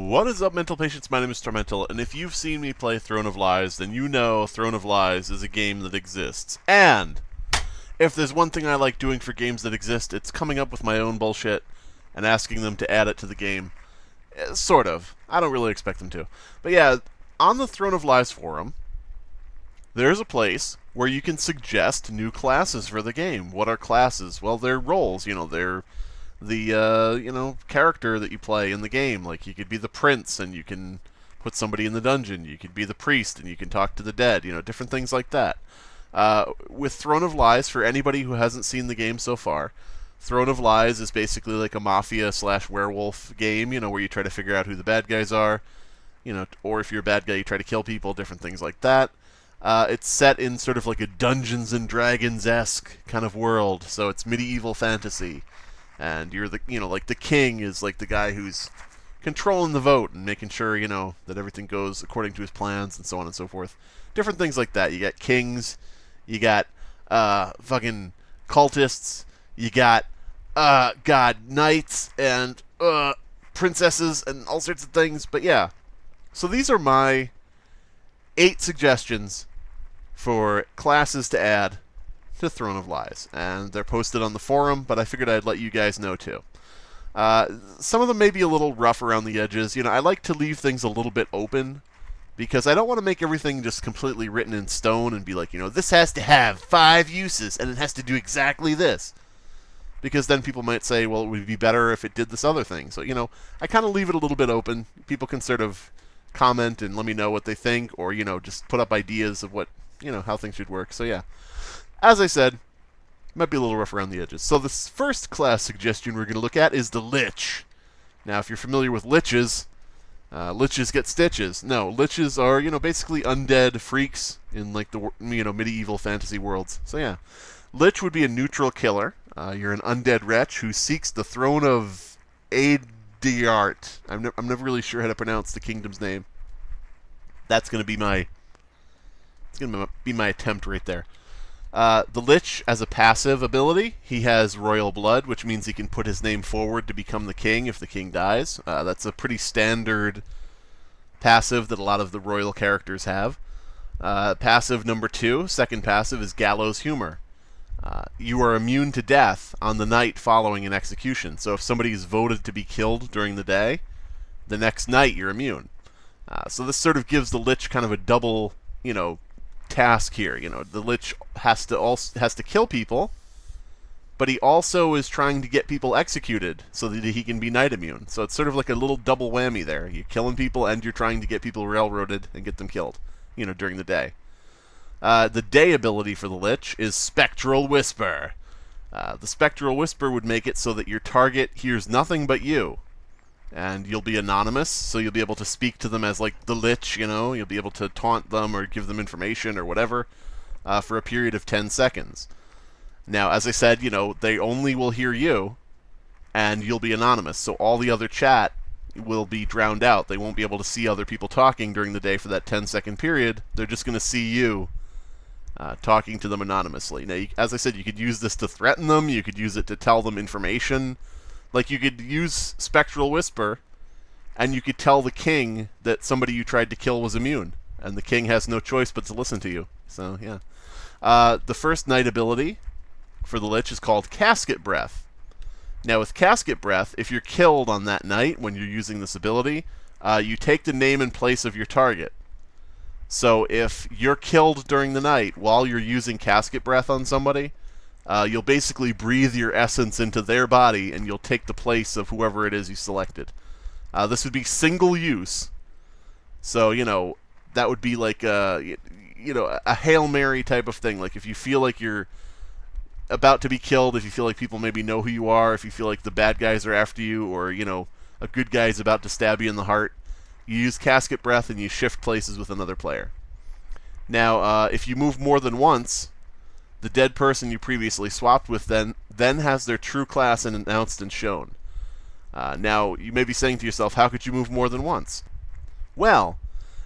What is up, mental patients? My name is Tormental, and if you've seen me play Throne of Lies, then you know Throne of Lies is a game that exists. And if there's one thing I like doing for games that exist, it's coming up with my own bullshit and asking them to add it to the game. Sort of. I don't really expect them to. But yeah, on the Throne of Lies forum, there's a place where you can suggest new classes for the game. What are classes? Well, they're roles. They're the character that you play in the game. Like, you could be the prince and you can put somebody in the dungeon. You could be the priest and you can talk to the dead. Different things like that. With Throne of Lies, for anybody who hasn't seen the game so far, Throne of Lies is basically like a mafia/werewolf game, where you try to figure out who the bad guys are, or if you're a bad guy, you try to kill people, different things like that. It's set in sort of like a Dungeons and Dragons-esque kind of world, so it's medieval fantasy. And you're like the king is like the guy who's controlling the vote and making sure, that everything goes according to his plans and so on and so forth. Different things like that. You got kings, you got fucking cultists, you got knights and princesses and all sorts of things. But yeah, so these are my 8 suggestions for classes to add to Throne of Lies, and they're posted on the forum, but I figured I'd let you guys know too. Some of them may be a little rough around the edges. I like to leave things a little bit open, because I don't want to make everything just completely written in stone and be like, this has to have 5 uses, and it has to do exactly this. Because then people might say, well, it would be better if it did this other thing. So, I kind of leave it a little bit open. People can sort of comment and let me know what they think, or, just put up ideas of what, how things should work. So, yeah. As I said, might be a little rough around the edges. So this first class suggestion we're going to look at is the Lich. Now, if you're familiar with liches, liches get stitches. No, liches are, basically undead freaks in like the, medieval fantasy worlds. So yeah, Lich would be a neutral killer. You're an undead wretch who seeks the throne of Adiart. I'm never really sure how to pronounce the kingdom's name. That's going to be my attempt right there. The Lich, as a passive ability, he has royal blood, which means he can put his name forward to become the king if the king dies. That's a pretty standard passive that a lot of the royal characters have. Passive number 2, second passive, is Gallows Humor. You are immune to death on the night following an execution. So if somebody is voted to be killed during the day, the next night you're immune. So this sort of gives the Lich kind of a double, task here. The Lich has to kill people, but he also is trying to get people executed so that he can be night immune. So it's sort of like a little double whammy there. You're killing people and you're trying to get people railroaded and get them killed, during the day. The day ability for the Lich is Spectral Whisper. The Spectral Whisper would make it so that your target hears nothing but you. And you'll be anonymous, so you'll be able to speak to them as, like, the Lich, You'll be able to taunt them or give them information or whatever for a period of 10 seconds. Now, as I said, they only will hear you, and you'll be anonymous, so all the other chat will be drowned out. They won't be able to see other people talking during the day for that 10-second period. They're just going to see you talking to them anonymously. Now, as I said, you could use this to threaten them. You could use it to tell them information. Like, you could use Spectral Whisper, and you could tell the king that somebody you tried to kill was immune, and the king has no choice but to listen to you. So, yeah. The first night ability for the Lich is called Casket Breath. Now, with Casket Breath, if you're killed on that night when you're using this ability, you take the name and place of your target. So, if you're killed during the night while you're using Casket Breath on somebody, you'll basically breathe your essence into their body, and you'll take the place of whoever it is you selected. This would be single use. So, that would be like a Hail Mary type of thing. Like, if you feel like you're about to be killed, if you feel like people maybe know who you are, if you feel like the bad guys are after you, or, a good guy is about to stab you in the heart, you use Casket Breath and you shift places with another player. Now, if you move more than once, the dead person you previously swapped with then has their true class announced and shown. Now, you may be saying to yourself, how could you move more than once? Well,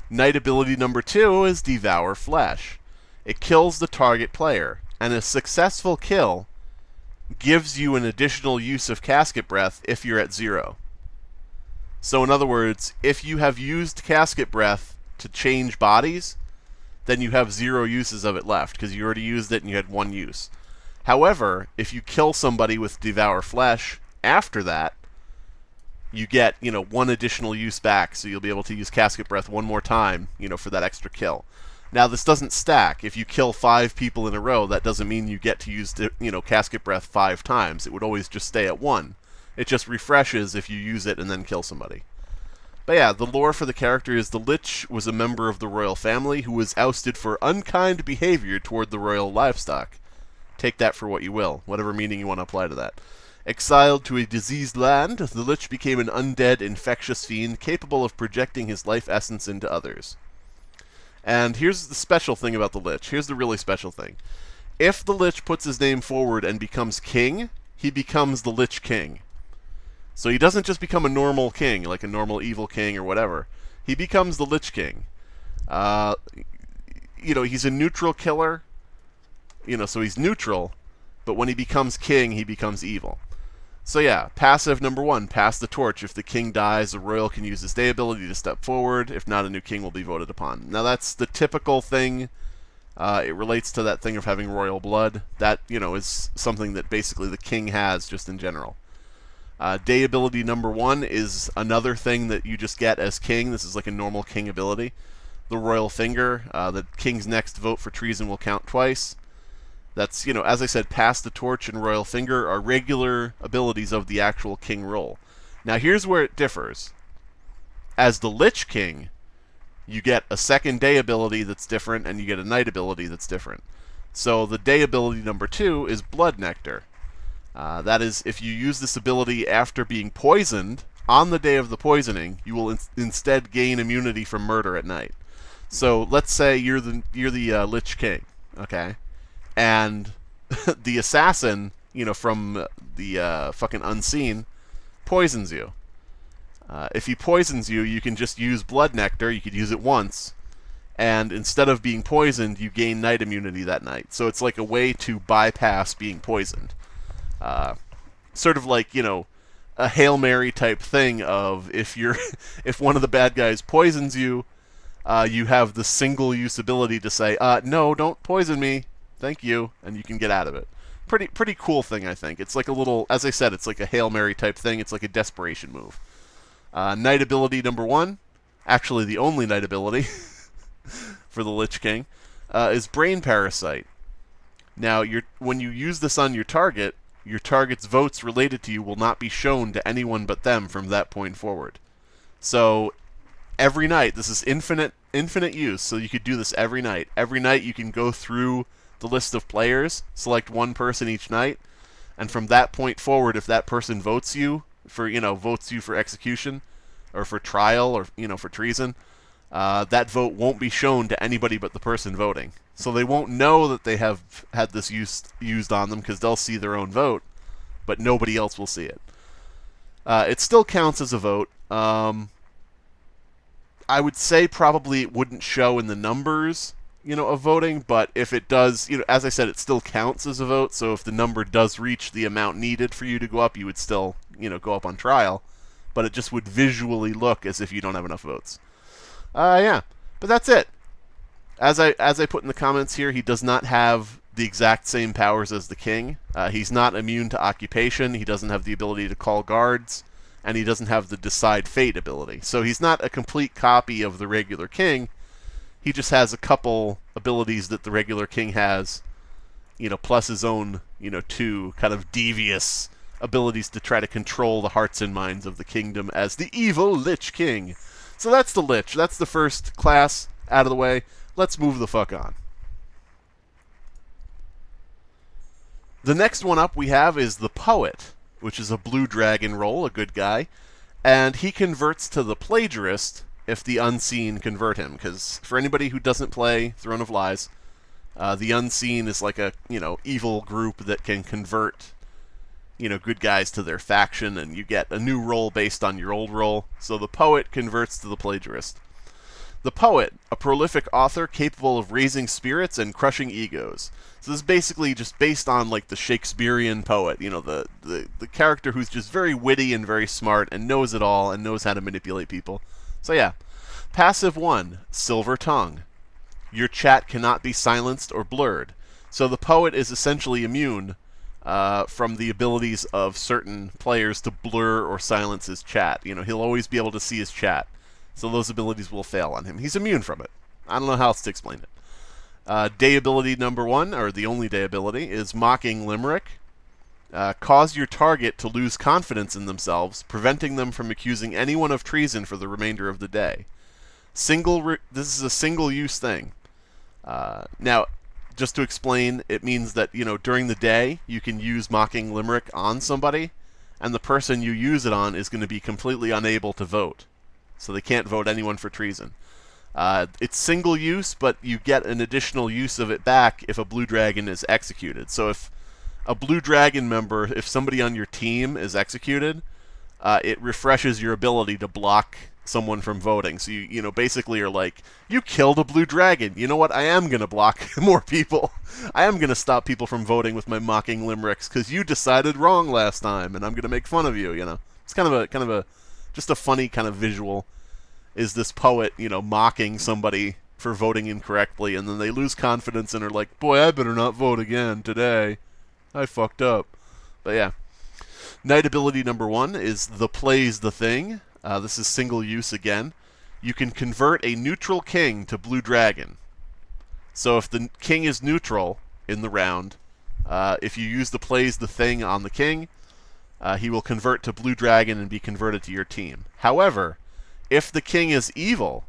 night ability number 2 is Devour Flesh. It kills the target player, and a successful kill gives you an additional use of Casket Breath if you're at 0. So in other words, if you have used Casket Breath to change bodies, then you have 0 uses of it left, because you already used it and you had 1 use. However, if you kill somebody with Devour Flesh after that, you get, 1 additional use back, so you'll be able to use Casket Breath 1 more time, for that extra kill. Now, this doesn't stack. If you kill 5 people in a row, that doesn't mean you get to use, Casket Breath 5 times. It would always just stay at 1. It just refreshes if you use it and then kill somebody. But yeah, the lore for the character is the Lich was a member of the royal family who was ousted for unkind behavior toward the royal livestock. Take that for what you will, whatever meaning you want to apply to that. Exiled to a diseased land, the Lich became an undead, infectious fiend capable of projecting his life essence into others. And here's the special thing about the Lich. Here's the really special thing. If the Lich puts his name forward and becomes king, he becomes the Lich King. So he doesn't just become a normal king, like a normal evil king or whatever. He becomes the Lich King. He's a neutral killer, so he's neutral, but when he becomes king, he becomes evil. So yeah, passive number 1, pass the torch. If the king dies, the royal can use his day ability to step forward. If not, a new king will be voted upon. Now that's the typical thing. It relates to that thing of having royal blood. That, is something that basically the king has just in general. Day ability number 1 is another thing that you just get as king. This is like a normal king ability. The royal finger. The king's next vote for treason will count twice. That's, as I said, pass the torch and royal finger are regular abilities of the actual king role. Now here's where it differs. As the Lich King, you get a second day ability that's different, and you get a night ability that's different. So the day ability number 2 is Blood Nectar. That is, if you use this ability after being poisoned, on the day of the poisoning, you will instead gain immunity from murder at night. So let's say you're the Lich King, okay? And the assassin, from the fucking unseen, poisons you. If he poisons you, you can just use Blood Nectar. You could use it once, and instead of being poisoned, you gain night immunity that night. So it's like a way to bypass being poisoned. Sort of like, a Hail Mary type thing of if one of the bad guys poisons you, you have the single-use ability to say, no, don't poison me. Thank you, and you can get out of it. Pretty cool thing, I think. It's like a little, as I said, it's like a Hail Mary type thing. It's like a desperation move. Night ability number 1, actually the only night ability for the Lich King, is Brain Parasite. Now, when you use this on your target's votes related to you will not be shown to anyone but them from that point forward. So every night, this is infinite use, so you could do this every night. Every night you can go through the list of players, select one person each night, and from that point forward, if that person votes you for execution, or for trial, or for treason, that vote won't be shown to anybody but the person voting. So they won't know that they have had this used on them because they'll see their own vote, but nobody else will see it. It still counts as a vote. I would say probably it wouldn't show in the numbers, of voting, but if it does, as I said, it still counts as a vote, so if the number does reach the amount needed for you to go up, you would still, go up on trial, but it just would visually look as if you don't have enough votes. Yeah, but that's it. As I put in the comments here, he does not have the exact same powers as the king. He's not immune to occupation, he doesn't have the ability to call guards, and he doesn't have the Decide Fate ability. So he's not a complete copy of the regular king. He just has a couple abilities that the regular king has, plus his own, 2 kind of devious abilities to try to control the hearts and minds of the kingdom as the evil Lich King. So that's the Lich. That's the first class out of the way. Let's move the fuck on. The next one up we have is the Poet, which is a blue dragon role, a good guy, and he converts to the Plagiarist if the Unseen convert him, because for anybody who doesn't play Throne of Lies, the Unseen is like a, evil group that can convert, good guys to their faction, and you get a new role based on your old role. So the Poet converts to the Plagiarist. The poet, a prolific author capable of raising spirits and crushing egos. So this is basically just based on like the Shakespearean poet, the character who's just very witty and very smart and knows it all and knows how to manipulate people. So yeah. Passive 1, Silver Tongue. Your chat cannot be silenced or blurred. So the poet is essentially immune from the abilities of certain players to blur or silence his chat. He'll always be able to see his chat. So those abilities will fail on him. He's immune from it. I don't know how else to explain it. Day ability number 1, or the only day ability, is Mocking Limerick. Cause your target to lose confidence in themselves, preventing them from accusing anyone of treason for the remainder of the day. This is a single-use thing. Now, just to explain, it means that, during the day, you can use Mocking Limerick on somebody, and the person you use it on is going to be completely unable to vote. So they can't vote anyone for treason. It's single use, but you get an additional use of it back if a blue dragon is executed. So if a blue dragon member, if somebody on your team is executed, it refreshes your ability to block someone from voting. So you basically are like, you killed a blue dragon. You know what? I am going to block more people. I am going to stop people from voting with my Mocking Limericks because you decided wrong last time, and I'm going to make fun of you. It's kind of a just a funny kind of visual. Is this poet, mocking somebody for voting incorrectly, and then they lose confidence and are like, boy, I better not vote again today. I fucked up. But yeah. Knight ability number 1 is The Play's the Thing. This is single use again. You can convert a neutral king to blue dragon. So if the king is neutral in the round, if you use The Play's the Thing on the king, he will convert to blue dragon and be converted to your team. However, if the king is evil,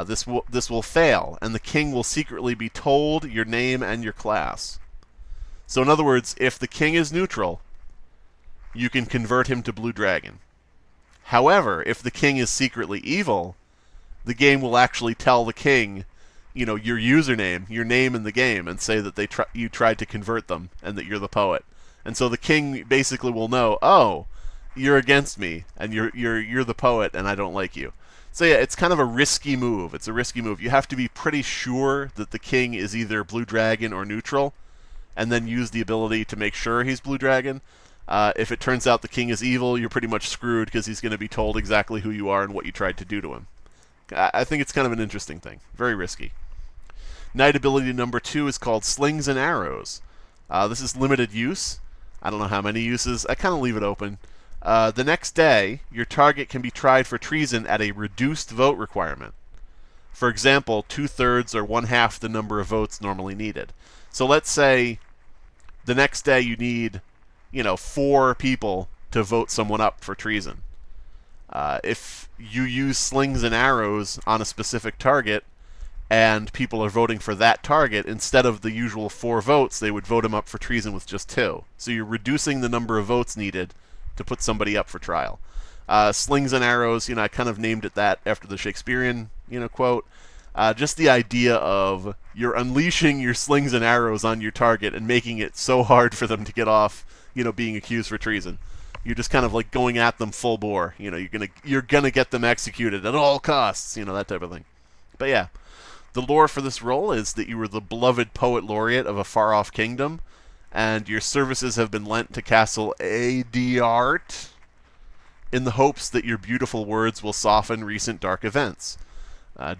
this will fail, and the king will secretly be told your name and your class. So in other words, if the king is neutral, you can convert him to blue dragon. However, if the king is secretly evil, the game will actually tell the king, your username, your name in the game, and say that you tried to convert them and that you're the poet. And so the king basically will know, oh, you're against me, and you're the poet, and I don't like you. So yeah, it's kind of a risky move. It's a risky move. You have to be pretty sure that the king is either blue dragon or neutral, and then use the ability to make sure he's blue dragon. If it turns out the king is evil, you're pretty much screwed because he's going to be told exactly who you are and what you tried to do to him. I think it's kind of an interesting thing. Very risky. Knight ability number 2 is called Slings and Arrows. This is limited use. I don't know how many uses. I kind of leave it open. The next day, your target can be tried for treason at a reduced vote requirement. For example, 2/3 or 1/2 the number of votes normally needed. So let's say the next day you need, 4 people to vote someone up for treason. If you use slings and arrows on a specific target, and people are voting for that target, instead of the usual 4 votes, they would vote him up for treason with just 2. So you're reducing the number of votes needed to put somebody up for trial. Slings and arrows, I kind of named it that after the Shakespearean, quote. Just the idea of you're unleashing your slings and arrows on your target and making it so hard for them to get off, being accused for treason. You're just kind of like going at them full bore. You're gonna get them executed at all costs. That type of thing. But yeah, the lore for this role is that you were the beloved poet laureate of a far-off kingdom, and your services have been lent to Castle Adart in the hopes that your beautiful words will soften recent dark events.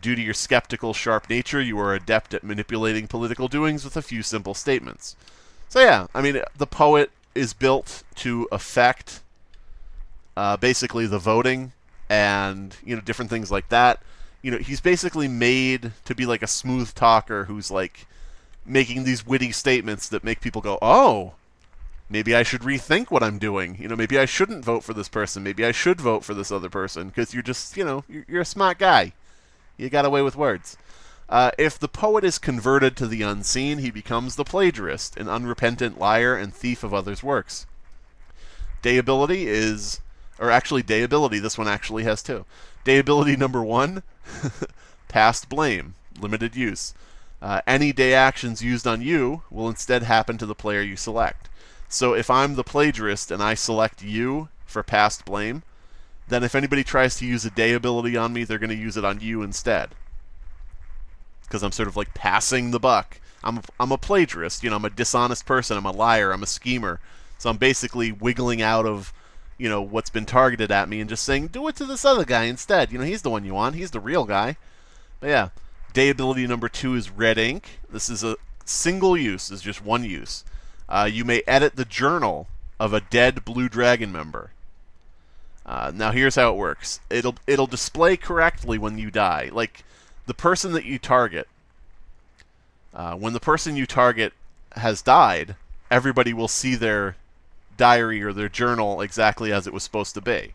Due to your skeptical, sharp nature, you are adept at manipulating political doings with a few simple statements. So yeah, the poet is built to affect basically the voting and different things like that. He's basically made to be like a smooth talker who's like making these witty statements that make people go, oh, maybe I should rethink what I'm doing. Maybe I shouldn't vote for this person. Maybe I should vote for this other person, because you're just, you're a smart guy. You got away with words. If the poet is converted to the unseen, he becomes the plagiarist, an unrepentant liar and thief of others' works. Day ability is, or actually day ability, this one actually has 2. Day ability number 1, Past Blame, limited use. Any day actions used on you will instead happen to the player you select. So if I'm the plagiarist and I select you for Past Blame, then if anybody tries to use a day ability on me, they're going to use it on you instead. Because I'm sort of like passing the buck. I'm a plagiarist, I'm a dishonest person, I'm a liar, I'm a schemer. So I'm basically wiggling out of, what's been targeted at me and just saying, do it to this other guy instead. He's the one you want. He's the real guy. But yeah, day ability number 2 is red ink. This is a single use, is just one use. You may edit the journal of a dead blue dragon member. Now here's how it works. It'll display correctly when you die. Like the person that you target, when the person you target has died, everybody will see their diary or their journal exactly as it was supposed to be.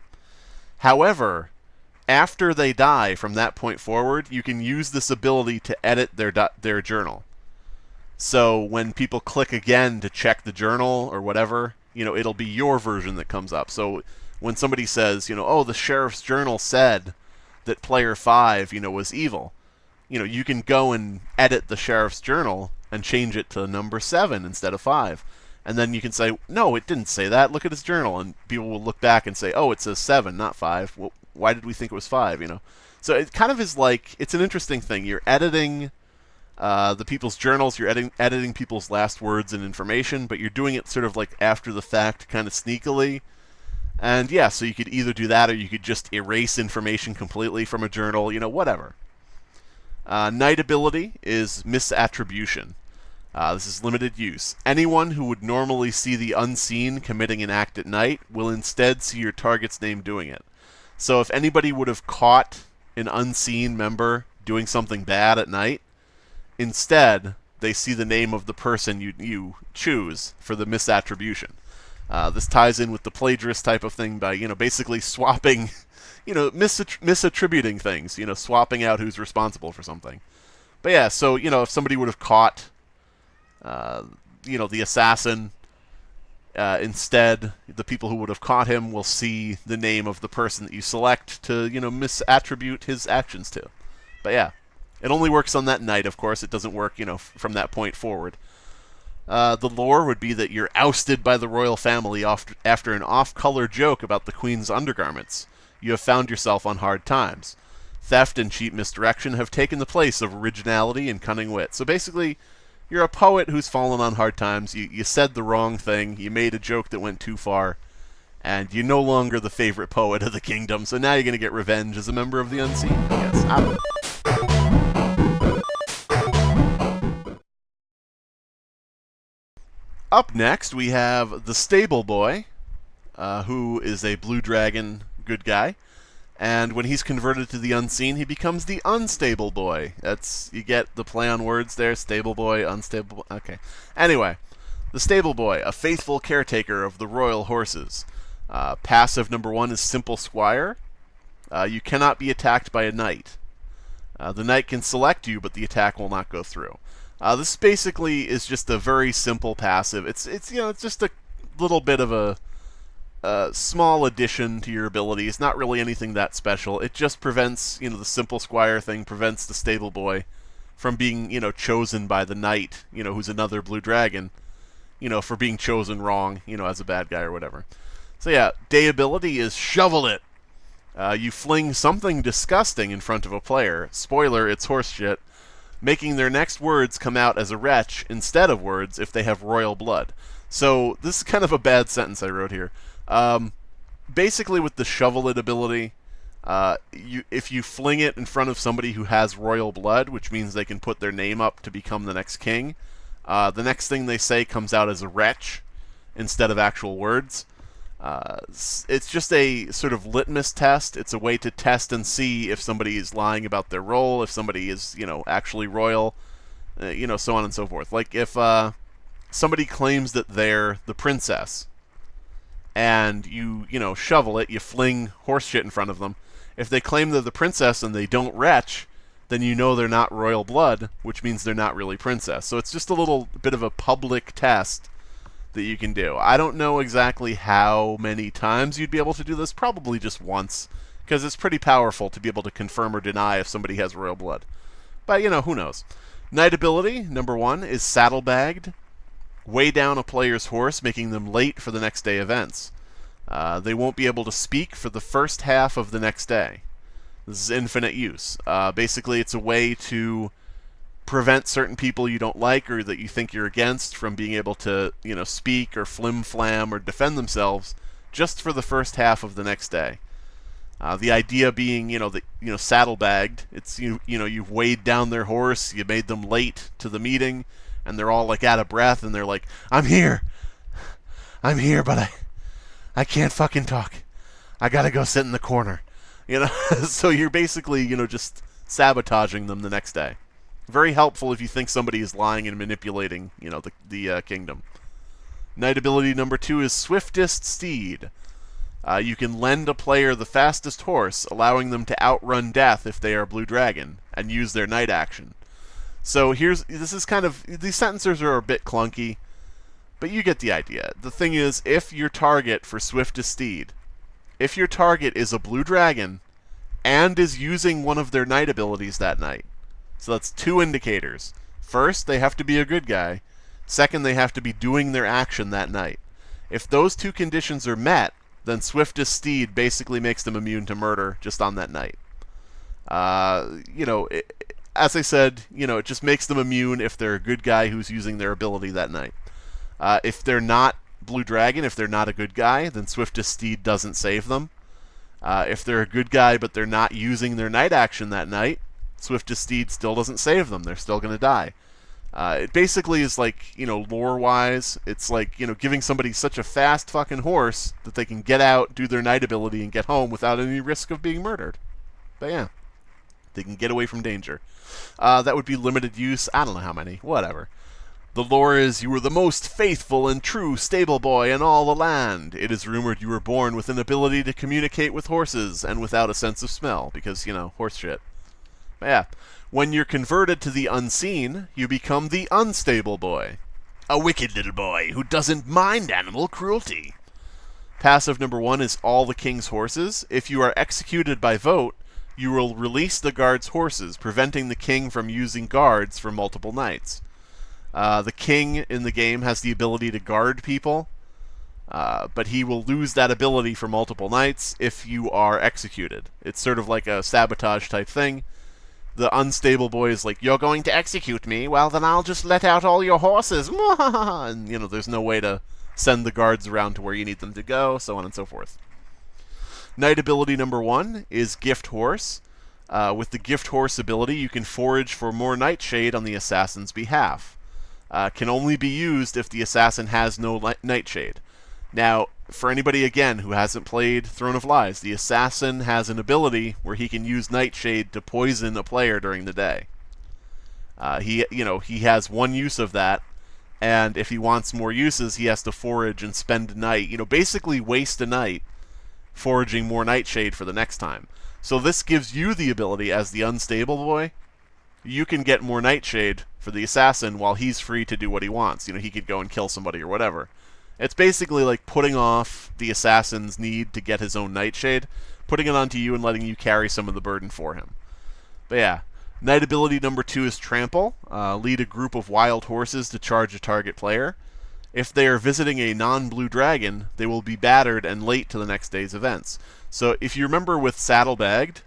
However, after they die from that point forward, you can use this ability to edit their journal. So when people click again to check the journal or whatever, it'll be your version that comes up. So when somebody says, oh, the sheriff's journal said that player 5, was evil, you can go and edit the sheriff's journal and change it to number 7 instead of 5. And then you can say, no, it didn't say that. Look at his journal. And people will look back and say, oh, it says 7, not 5. Well, why did we think it was 5, So it kind of is like, it's an interesting thing. You're editing the people's journals, you're editing people's last words and information, but you're doing it sort of like after the fact, kind of sneakily. And yeah, so you could either do that or you could just erase information completely from a journal, whatever. Night ability is misattribution. This is limited use. Anyone who would normally see the unseen committing an act at night will instead see your target's name doing it. So if anybody would have caught an unseen member doing something bad at night, instead they see the name of the person you choose for the misattribution. This ties in with the plagiarist type of thing by, basically swapping, misattributing things, swapping out who's responsible for something. But yeah, so, if somebody would have caught, the assassin, instead, the people who would have caught him will see the name of the person that you select to, misattribute his actions to. But yeah, it only works on that night, of course. It doesn't work, from that point forward. The lore would be that you're ousted by the royal family after an off-color joke about the queen's undergarments. You have found yourself on hard times. Theft and cheap misdirection have taken the place of originality and cunning wit. So basically, you're a poet who's fallen on hard times. You said the wrong thing. You made a joke that went too far. And you're no longer the favorite poet of the kingdom. So now you're going to get revenge as a member of the Unseen. Yes, I don't know. Up next, we have the Stable Boy, who is a blue dragon good guy. And when he's converted to the Unseen, he becomes the Unstable Boy. You get the play on words there, Stable Boy, Unstable Boy. Okay. Anyway, the Stable Boy, a faithful caretaker of the royal horses. Passive number 1 is Simple Squire. You cannot be attacked by a knight. The knight can select you, but the attack will not go through. This basically is just a very simple passive. It's just a little bit of a small addition to your ability. It's not really anything that special. It just prevents, the Simple Squire thing prevents the Stable Boy from being, chosen by the knight, who's another blue dragon, for being chosen wrong, as a bad guy or whatever. So yeah, day ability is Shovel It. You fling something disgusting in front of a player. Spoiler, it's horseshit. Making their next words come out as a wretch instead of words if they have royal blood. So this is kind of a bad sentence I wrote here. Basically, with the Shovel It ability, if you fling it in front of somebody who has royal blood, which means they can put their name up to become the next king, the next thing they say comes out as a wretch instead of actual words. It's just a sort of litmus test. It's a way to test and see if somebody is lying about their role, if somebody is, actually royal, so on and so forth. Like if somebody claims that they're the princess, and you shovel it, you fling horse shit in front of them. If they claim they're the princess and they don't retch, then you know they're not royal blood, which means they're not really princess. So it's just a little bit of a public test that you can do. I don't know exactly how many times you'd be able to do this, probably just once, because it's pretty powerful to be able to confirm or deny if somebody has royal blood. But, who knows. Knight ability, number 1, is Saddlebagged. Weigh down a player's horse, making them late for the next day events. They won't be able to speak for the first half of the next day. This is infinite use. Basically, it's a way to prevent certain people you don't like or that you think you're against from being able to, speak or flim-flam or defend themselves just for the first half of the next day. The idea being, saddlebagged. It's you've weighed down their horse, you made them late to the meeting, and they're all like out of breath, and they're like, I'm here, but I can't fucking talk. I gotta go sit in the corner. So you're basically, just sabotaging them the next day. Very helpful if you think somebody is lying and manipulating, the kingdom. Knight ability number 2 is Swiftest Steed. You can lend a player the fastest horse, allowing them to outrun death if they are Blue Dragon, and use their knight action. So these sentences are a bit clunky, but you get the idea. The thing is, if your target for Swiftest Steed, if your target is a Blue Dragon, and is using one of their knight abilities that night, so that's 2 indicators. First, they have to be a good guy. Second, they have to be doing their action that night. If those 2 conditions are met, then Swiftest Steed basically makes them immune to murder just on that night. As I said, it just makes them immune if they're a good guy who's using their ability that night. If they're not Blue Dragon, if they're not a good guy, then Swiftest Steed doesn't save them. If they're a good guy but they're not using their knight action that night, Swiftest Steed still doesn't save them. They're still going to die. It basically is like, lore-wise, it's like, giving somebody such a fast fucking horse that they can get out, do their knight ability, and get home without any risk of being murdered. But yeah, they can get away from danger. That would be limited use. I don't know how many. Whatever. The lore is, you were the most faithful and true stable boy in all the land. It is rumored you were born with an ability to communicate with horses and without a sense of smell, because, horse shit. But yeah. When you're converted to the unseen, you become the unstable boy. A wicked little boy who doesn't mind animal cruelty. Passive number 1 is all the king's horses. If you are executed by vote, you will release the guard's horses, preventing the king from using guards for multiple nights. The king in the game has the ability to guard people, but he will lose that ability for multiple nights if you are executed. It's sort of like a sabotage type thing. The unstable boy is like, you're going to execute me? Well, then I'll just let out all your horses. And, there's no way to send the guards around to where you need them to go, so on and so forth. Knight ability number 1 is Gift Horse. With the Gift Horse ability, you can forage for more Nightshade on the assassin's behalf. Can only be used if the assassin has no Nightshade. Now, for anybody, again, who hasn't played Throne of Lies, the assassin has an ability where he can use Nightshade to poison a player during the day. He has one use of that, and if he wants more uses, he has to forage and spend a night, basically waste a night foraging more Nightshade for the next time. So this gives you the ability, as the unstable boy, you can get more Nightshade for the assassin while he's free to do what he wants. He could go and kill somebody or whatever. It's basically like putting off the assassin's need to get his own Nightshade, putting it onto you and letting you carry some of the burden for him. But yeah, knight ability number 2 is Trample. Lead a group of wild horses to charge a target player. If they are visiting a non-blue dragon, they will be battered and late to the next day's events. So if you remember with Saddlebagged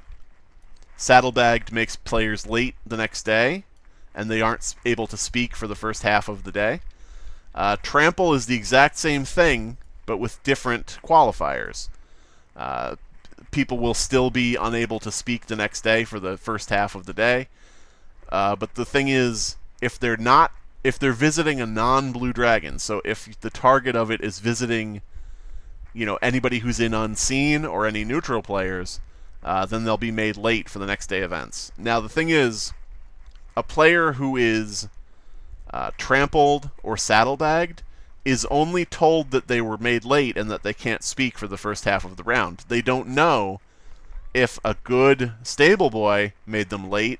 makes players late the next day, and they aren't able to speak for the first half of the day. Trample is the exact same thing, but with different qualifiers. People will still be unable to speak the next day for the first half of the day. But the thing is, if they're visiting a non-blue dragon, so if the target of it is visiting, anybody who's in Unseen or any neutral players, then they'll be made late for the next day events. Now, the thing is, a player who is trampled or saddlebagged is only told that they were made late and that they can't speak for the first half of the round. They don't know if a good stable boy made them late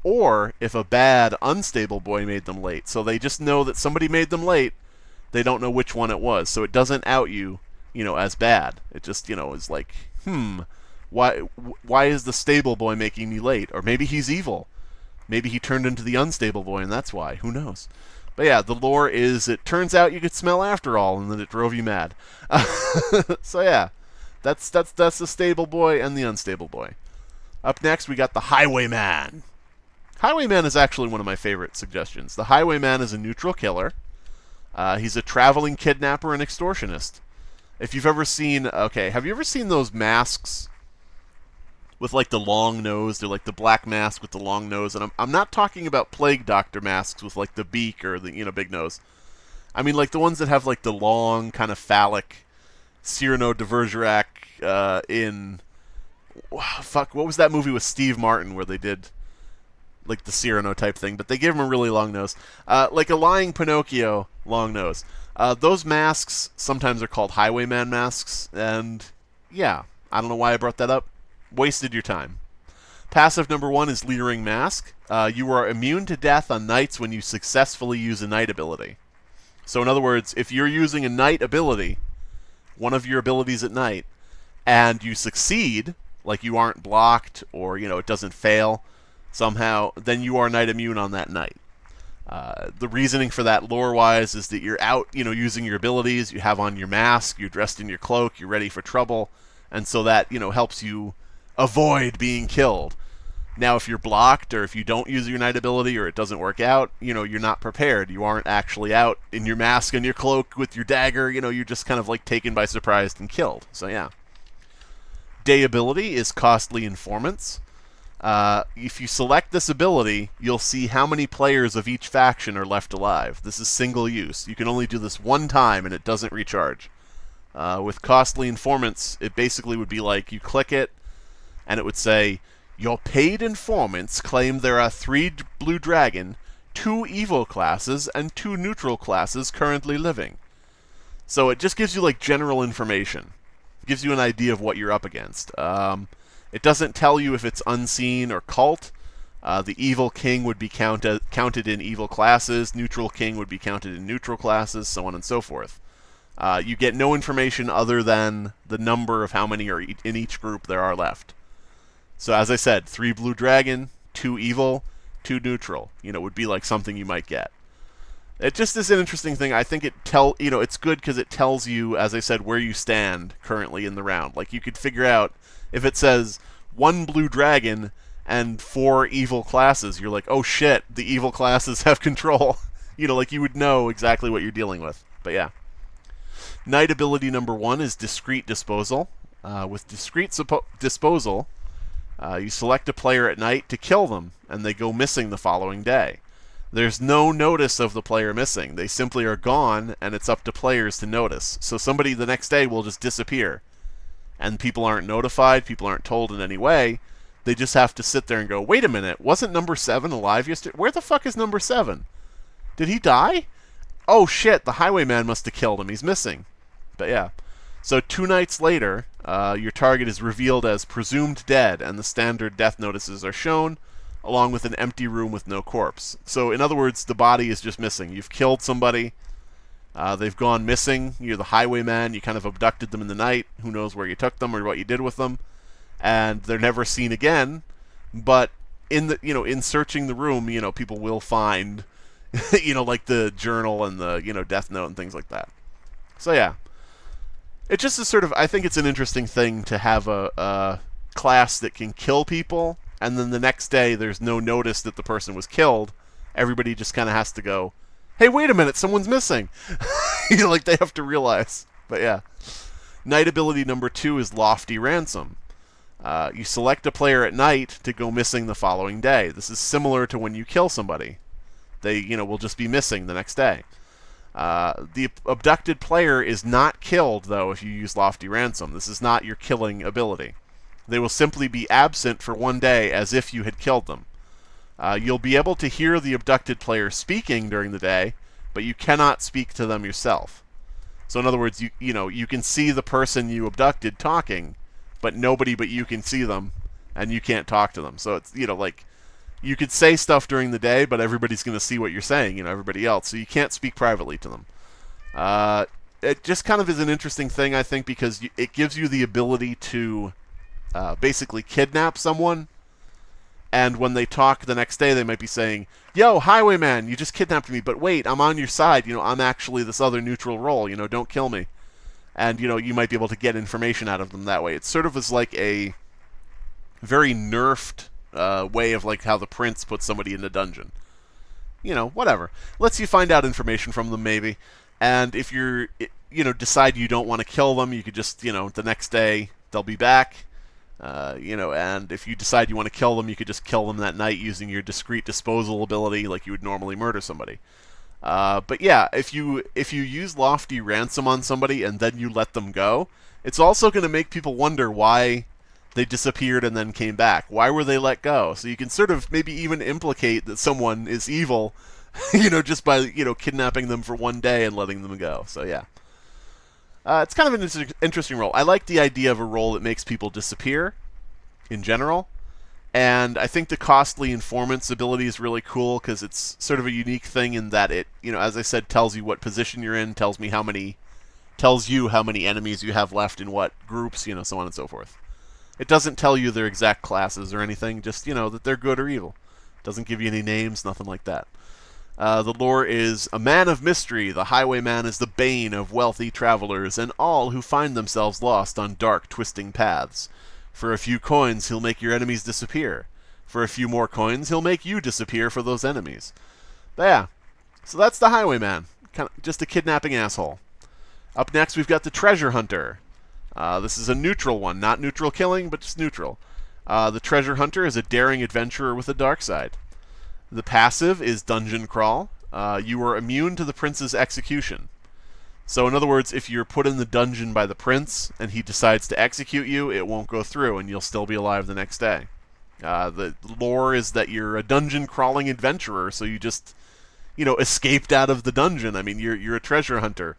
or if a bad unstable boy made them late. So they just know that somebody made them late. They don't know which one it was. So it doesn't out you, as bad. It just, is like, why is the stable boy making me late? Or maybe he's evil. Maybe he turned into the unstable boy, and that's why. Who knows? But yeah, the lore is it turns out you could smell after all, and then it drove you mad. So yeah, that's the stable boy and the unstable boy. Up next, we got the Highwayman. Highwayman is actually one of my favorite suggestions. The Highwayman is a neutral killer. He's a traveling kidnapper and extortionist. If you've ever seen, okay, have you ever seen those masks with like the long nose? They're like the black mask with the long nose, and I'm not talking about plague doctor masks with like the beak or the big nose. I mean like the ones that have like the long kind of phallic Cyrano de Bergerac in fuck, what was that movie with Steve Martin where they did like the Cyrano type thing, but they gave him a really long nose, like a lying Pinocchio long nose. Those masks sometimes are called Highwayman masks, and yeah, I don't know why I brought that up. Wasted your time. Passive number 1 is Leering Mask. You are immune to death on nights when you successfully use a night ability. So in other words, if you're using a night ability, one of your abilities at night, and you succeed, like you aren't blocked or it doesn't fail somehow, then you are night immune on that night. The reasoning for that lore-wise is that you're out, using your abilities, you have on your mask, you're dressed in your cloak, you're ready for trouble, and so that, helps you avoid being killed. Now, if you're blocked, or if you don't use your night ability, or it doesn't work out, you're not prepared. You aren't actually out in your mask and your cloak with your dagger, you're just kind of like taken by surprise and killed. So yeah. Day ability is Costly Informants. If you select this ability, you'll see how many players of each faction are left alive. This is single use. You can only do this one time, and it doesn't recharge. With Costly Informants, it basically would be like you click it, and it would say, your paid informants claim there are 3 blue dragon, 2 evil classes, and 2 neutral classes currently living. So it just gives you like general information. It gives you an idea of what you're up against. It doesn't tell you if it's unseen or cult. The evil king would be counted in evil classes. Neutral king would be counted in neutral classes, so on and so forth. You get no information other than the number of how many are in each group there are left. So as I said, 3 blue dragon, 2 evil, 2 neutral. Would be like something you might get. It just is an interesting thing. I think it's good because it tells you, as I said, where you stand currently in the round. Like you could figure out if it says 1 blue dragon and 4 evil classes, you're like, oh shit, the evil classes have control. Like you would know exactly what you're dealing with. But yeah. Night ability number 1 is Discreet Disposal. With Discreet Disposal, you select a player at night to kill them, and they go missing the following day. There's no notice of the player missing. They simply are gone, and it's up to players to notice. So somebody the next day will just disappear. And people aren't notified, people aren't told in any way. They just have to sit there and go, wait a minute, wasn't number 7 alive yesterday? Where the fuck is number 7? Did he die? Oh shit, the Highwayman must have killed him, he's missing. But yeah. So 2 nights later, your target is revealed as presumed dead, and the standard death notices are shown, along with an empty room with no corpse. So in other words, the body is just missing. You've killed somebody, they've gone missing, you're the Highwayman, you kind of abducted them in the night, who knows where you took them or what you did with them, and they're never seen again, but in searching the room, people will find, like the journal and the, death note and things like that. So yeah. It just is sort of, I think it's an interesting thing to have a class that can kill people, and then the next day there's no notice that the person was killed. Everybody just kind of has to go, hey, wait a minute, someone's missing. Like they have to realize. But yeah. Night ability number 2 is Lofty Ransom. You select a player at night to go missing the following day. This is similar to when you kill somebody. They, will just be missing the next day. The abducted player is not killed, though, if you use Lofty Ransom. This is not your killing ability. They will simply be absent for 1 day as if you had killed them. You'll be able to hear the abducted player speaking during the day, but you cannot speak to them yourself. So in other words, you can see the person you abducted talking, but nobody but you can see them, and you can't talk to them. So it's, like... You could say stuff during the day, but everybody's going to see what you're saying, everybody else. So you can't speak privately to them. It just kind of is an interesting thing, I think, because it gives you the ability to basically kidnap someone And when they talk the next day, they might be saying, "Yo, Highwayman, you just kidnapped me, but wait, I'm on your side. I'm actually this other neutral role. Don't kill me." And, you might be able to get information out of them that way. It sort of is like a very nerfed way of like how the prince puts somebody in a dungeon. Whatever. Lets you find out information from them, maybe. And if you're, decide you don't want to kill them, you could just, the next day, they'll be back. And if you decide you want to kill them, you could just kill them that night using your discreet disposal ability like you would normally murder somebody. But yeah, if you use Lofty Ransom on somebody and then you let them go, it's also going to make people wonder why they disappeared and then came back. Why were they let go? So you can sort of maybe even implicate that someone is evil, just by, kidnapping them for one day and letting them go. So yeah. It's kind of an interesting role. I like the idea of a role that makes people disappear, in general. And I think the Costly Informant's ability is really cool, because it's sort of a unique thing in that it, as I said, tells you what position you're in, tells you how many enemies you have left in what groups, so on and so forth. It doesn't tell you their exact classes or anything, just, that they're good or evil. It doesn't give you any names, nothing like that. The lore is, a man of mystery, the Highwayman is the bane of wealthy travelers and all who find themselves lost on dark, twisting paths. For a few coins, he'll make your enemies disappear. For a few more coins, he'll make you disappear for those enemies. But yeah, so that's the Highwayman. Kind of just a kidnapping asshole. Up next, we've got the Treasure Hunter. This is a neutral one, not neutral killing, but just neutral. The Treasure Hunter is a daring adventurer with a dark side. The passive is Dungeon Crawl. You are immune to the prince's execution. So in other words, if you're put in the dungeon by the prince and he decides to execute you, it won't go through and you'll still be alive the next day. The lore is that you're a dungeon crawling adventurer, so you just, escaped out of the dungeon. I mean, you're a treasure hunter.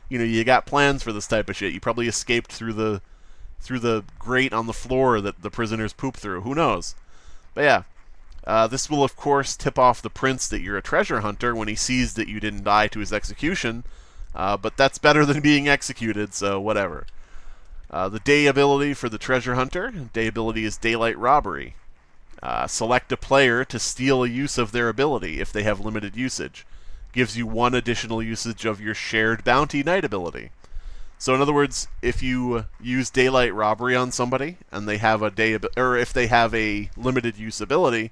You got plans for this type of shit. You probably escaped through the grate on the floor that the prisoners poop through. Who knows? But yeah. This will, of course, tip off the prince that you're a treasure hunter when he sees that you didn't die to his execution, but that's better than being executed, so whatever. The day ability for the treasure hunter, day ability is Daylight Robbery. Select a player to steal a use of their ability if they have limited usage. Gives you 1 additional usage of your shared bounty night ability. So in other words, if you use Daylight Robbery on somebody and they have if they have a limited use ability,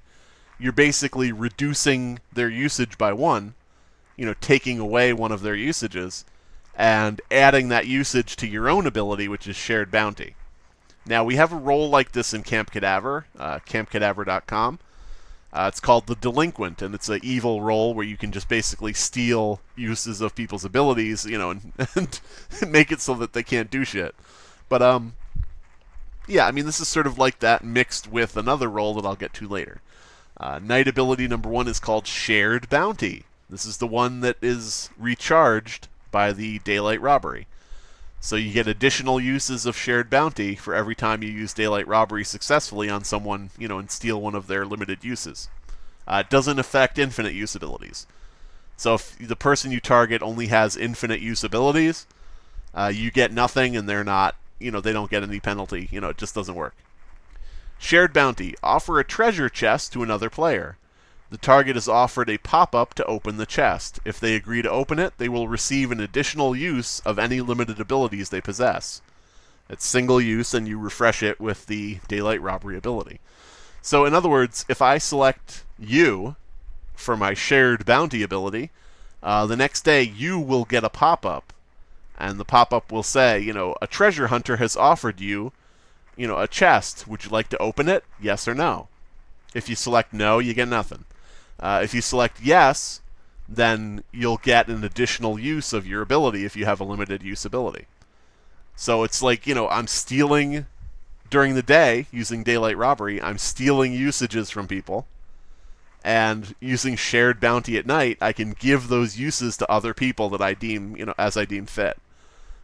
you're basically reducing their usage by 1, taking away one of their usages, and adding that usage to your own ability, which is Shared Bounty. Now, we have a role like this in Camp Cadaver, campcadaver.com. It's called the Delinquent, and it's an evil role where you can just basically steal uses of people's abilities, and make it so that they can't do shit. But, yeah, I mean, this is sort of like that mixed with another role that I'll get to later. Night ability number 1 is called Shared Bounty. This is the one that is recharged by the Daylight Robbery. So you get additional uses of Shared Bounty for every time you use Daylight Robbery successfully on someone, and steal one of their limited uses. It doesn't affect infinite use abilities. So if the person you target only has infinite use abilities, you get nothing and they're not, they don't get any penalty. It just doesn't work. Shared Bounty. Offer a treasure chest to another player. The target is offered a pop-up to open the chest. If they agree to open it, they will receive an additional use of any limited abilities they possess. It's single use, and you refresh it with the Daylight Robbery ability. So in other words, if I select you for my Shared Bounty ability, the next day you will get a pop-up. And the pop-up will say, a treasure hunter has offered you, a chest. Would you like to open it? Yes or no? If you select no, you get nothing. If you select yes, then you'll get an additional use of your ability if you have a limited use ability. So it's like, I'm stealing during the day using Daylight Robbery. I'm stealing usages from people. And using Shared Bounty at night, I can give those uses to other people that I deem, as I deem fit.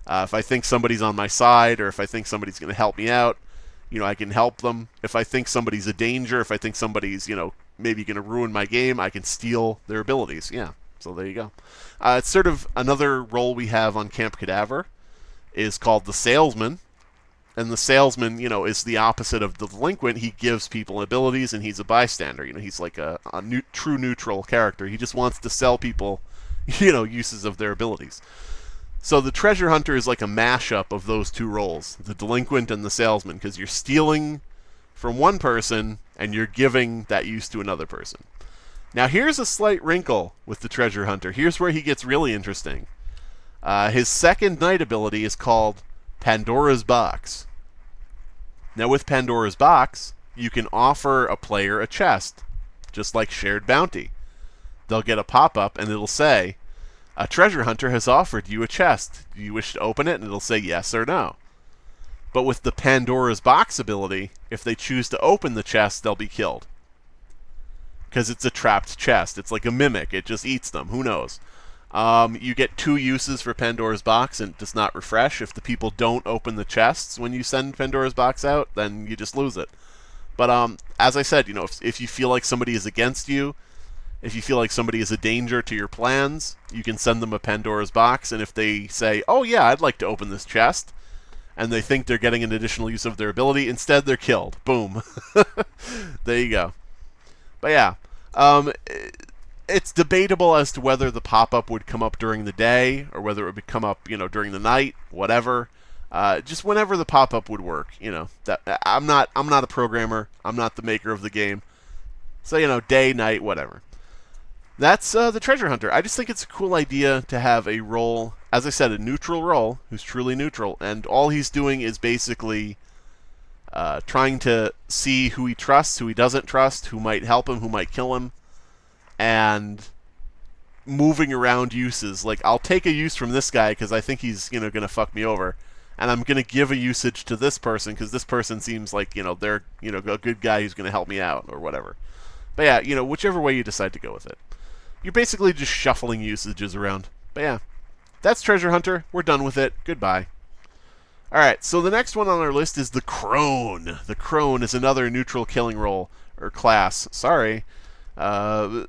If I think somebody's on my side, or if I think somebody's going to help me out, I can help them. If I think somebody's a danger, if I think somebody's, maybe going to ruin my game, I can steal their abilities. Yeah, so there you go. It's sort of another role we have on Camp Cadaver is called the Salesman. And the salesman, is the opposite of the delinquent. He gives people abilities, and he's a bystander. He's like a true neutral character. He just wants to sell people, uses of their abilities. So the treasure hunter is like a mashup of those two roles, the delinquent and the salesman, because you're stealing from one person and you're giving that use to another person. Now here's a slight wrinkle with the treasure hunter. Here's where he gets really interesting. His second night ability is called Pandoras Box. Now with Pandoras Box, you can offer a player a chest, just like Shared Bounty. They'll get a pop-up and it'll say, a treasure hunter has offered you a chest. Do you wish to open it? And it'll say yes or no. But with the Pandoras Box ability, if they choose to open the chest, they'll be killed. Because it's a trapped chest. It's like a mimic. It just eats them. Who knows? You get 2 uses for Pandora's Box, and it does not refresh. If the people don't open the chests when you send Pandora's Box out, then you just lose it. But as I said, if you feel like somebody is against you, if you feel like somebody is a danger to your plans, you can send them a Pandora's Box, and if they say, oh yeah, I'd like to open this chest, and they think they're getting an additional use of their ability, instead they're killed. Boom. There you go. But yeah, it's debatable as to whether the pop-up would come up during the day or whether it would come up, during the night, whatever. Just whenever the pop-up would work. That I'm not a programmer. I'm not the maker of the game. So day, night, whatever. That's the treasure hunter. I just think it's a cool idea to have a role, as I said, a neutral role who's truly neutral, and all he's doing is basically trying to see who he trusts, who he doesn't trust, who might help him, who might kill him, and moving around uses. Like, I'll take a use from this guy because I think he's going to fuck me over, and I'm going to give a usage to this person because this person seems like they're a good guy who's going to help me out or whatever. But yeah, whichever way you decide to go with it. You're basically just shuffling usages around. But yeah, that's Treasure Hunter. We're done with it. Goodbye. Alright, so the next one on our list is the Crone. The Crone is another neutral killing role, or class. Sorry. Throne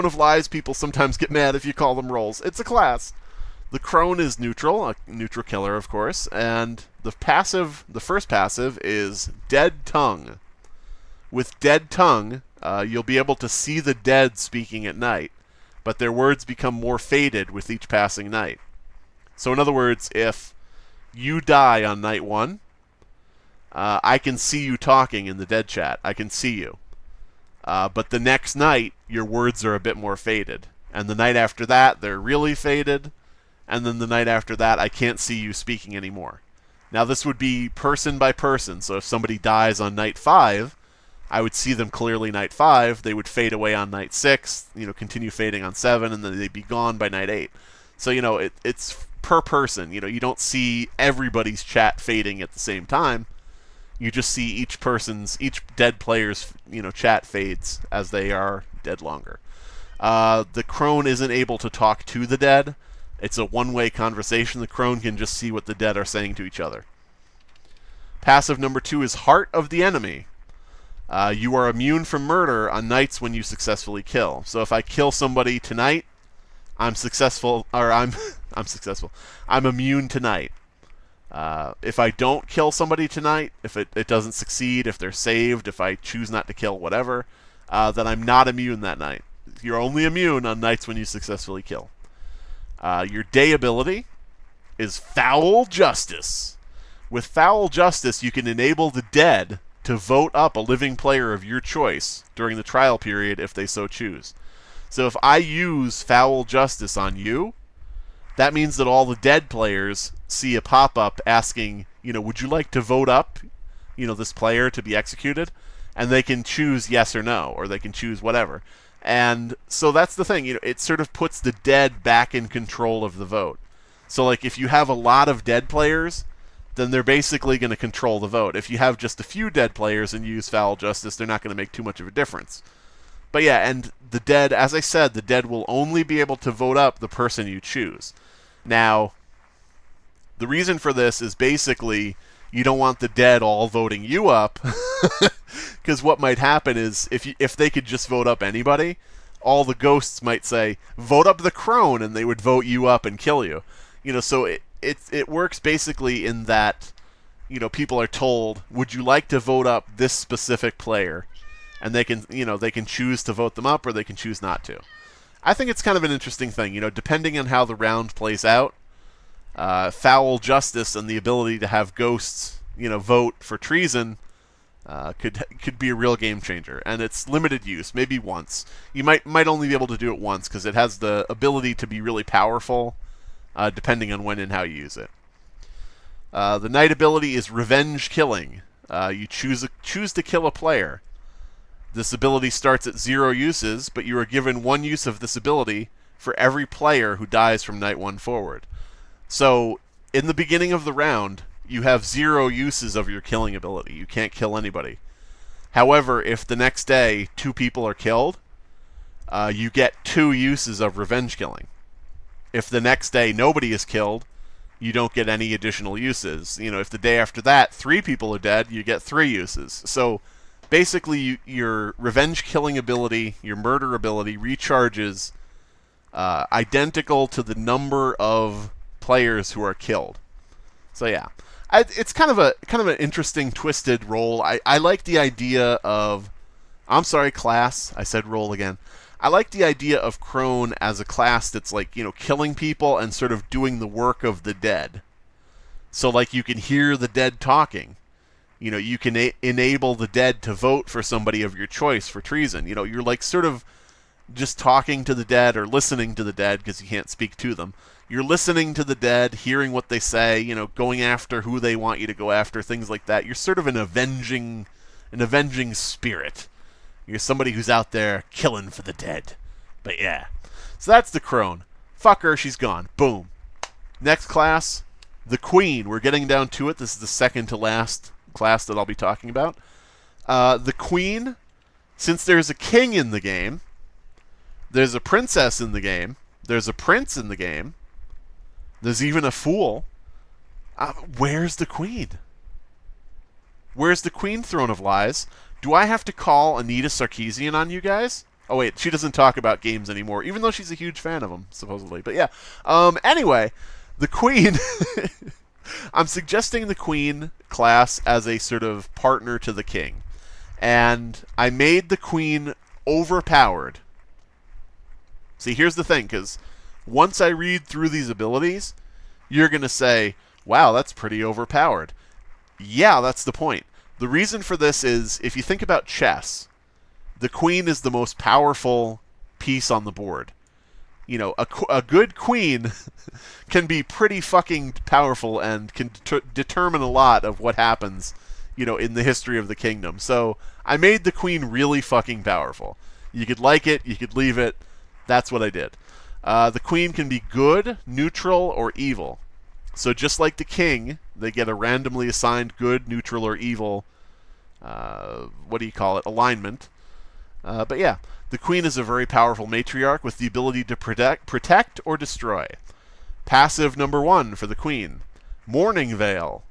of Lies people sometimes get mad if you call them roles. It's a class. The Crone is neutral, a neutral killer, of course, and the first passive is Dead Tongue. With Dead Tongue, you'll be able to see the dead speaking at night, but their words become more faded with each passing night. So in other words, if you die on night 1, I can see you talking in the dead chat. I can see you. But the next night, your words are a bit more faded. And the night after that, they're really faded. And then the night after that, I can't see you speaking anymore. Now this would be person by person. So if somebody dies on night 5, I would see them clearly night 5. They would fade away on night 6, continue fading on 7, and then they'd be gone by night 8. So, it's per person. You don't see everybody's chat fading at the same time. You just see each dead player's, chat fades as they are dead longer. The Crone isn't able to talk to the dead. It's a one-way conversation. The Crone can just see what the dead are saying to each other. Passive number 2 is Heart of the Enemy. You are immune from murder on nights when you successfully kill. So if I kill somebody tonight, I'm successful, or I'm successful. I'm immune tonight. If I don't kill somebody tonight, if it doesn't succeed, if they're saved, if I choose not to kill, whatever, then I'm not immune that night. You're only immune on nights when you successfully kill. Your day ability is Foul Justice. With Foul Justice, you can enable the dead to vote up a living player of your choice during the trial period if they so choose. So if I use Foul Justice on you, that means that all the dead players see a pop-up asking, would you like to vote up, this player to be executed? And they can choose yes or no, or they can choose whatever. And so that's the thing, it sort of puts the dead back in control of the vote. So like if you have a lot of dead players, then they're basically going to control the vote. If you have just a few dead players and use Foul Justice, they're not going to make too much of a difference. But yeah, and the dead, as I said, the dead will only be able to vote up the person you choose. Now, the reason for this is basically you don't want the dead all voting you up, because what might happen is if they could just vote up anybody, all the ghosts might say, vote up the Crone, and they would vote you up and kill you. So it works basically in that people are told, would you like to vote up this specific player? And they can choose to vote them up or they can choose not to. I think it's kind of an interesting thing, depending on how the round plays out. Foul justice and the ability to have ghosts, vote for treason could be a real game changer. And it's limited use, maybe once. You might only be able to do it once because it has the ability to be really powerful, depending on when and how you use it. The knight ability is revenge killing. You choose to kill a player. This ability starts at 0 uses, but you are given 1 use of this ability for every player who dies from night 1 forward. So, in the beginning of the round, you have 0 uses of your killing ability. You can't kill anybody. However, if the next day 2 people are killed, you get 2 uses of revenge killing. If the next day nobody is killed, you don't get any additional uses. If the day after that 3 people are dead, you get 3 uses. So, basically, your revenge killing ability, your murder ability, recharges identical to the number of players who are killed. So yeah, it's kind of an interesting, twisted role. I like the idea of, I'm sorry, class. I said role again. I like the idea of Crone as a class that's like killing people and sort of doing the work of the dead. So like you can hear the dead talking. You can enable the dead to vote for somebody of your choice for treason. You're like sort of just talking to the dead or listening to the dead because you can't speak to them. You're listening to the dead, hearing what they say, going after who they want you to go after, things like that. You're sort of an avenging spirit. You're somebody who's out there killing for the dead. But yeah. So that's the Crone. Fuck her, she's gone. Boom. Next class, the Queen. We're getting down to it. This is the second to last class that I'll be talking about. The Queen, since there's a king in the game, there's a princess in the game, there's a prince in the game, there's even a fool. Where's the Queen? Where's the Queen, Throne of Lies? Do I have to call Anita Sarkeesian on you guys? Oh wait, she doesn't talk about games anymore, even though she's a huge fan of them, supposedly. But yeah. Anyway, the Queen... I'm suggesting the Queen class as a sort of partner to the King. And I made the Queen overpowered. See, here's the thing, because once I read through these abilities, you're going to say, wow, that's pretty overpowered. Yeah, that's the point. The reason for this is, if you think about chess, the Queen is the most powerful piece on the board. A good queen can be pretty fucking powerful and can determine a lot of what happens, in the history of the kingdom. So I made the Queen really fucking powerful. You could like it, you could leave it. That's what I did. The Queen can be good, neutral, or evil. So just like the King, they get a randomly assigned good, neutral, or evil, alignment. But yeah. The Queen is a very powerful matriarch with the ability to protect or destroy. Passive number 1 for the Queen. Morning Veil.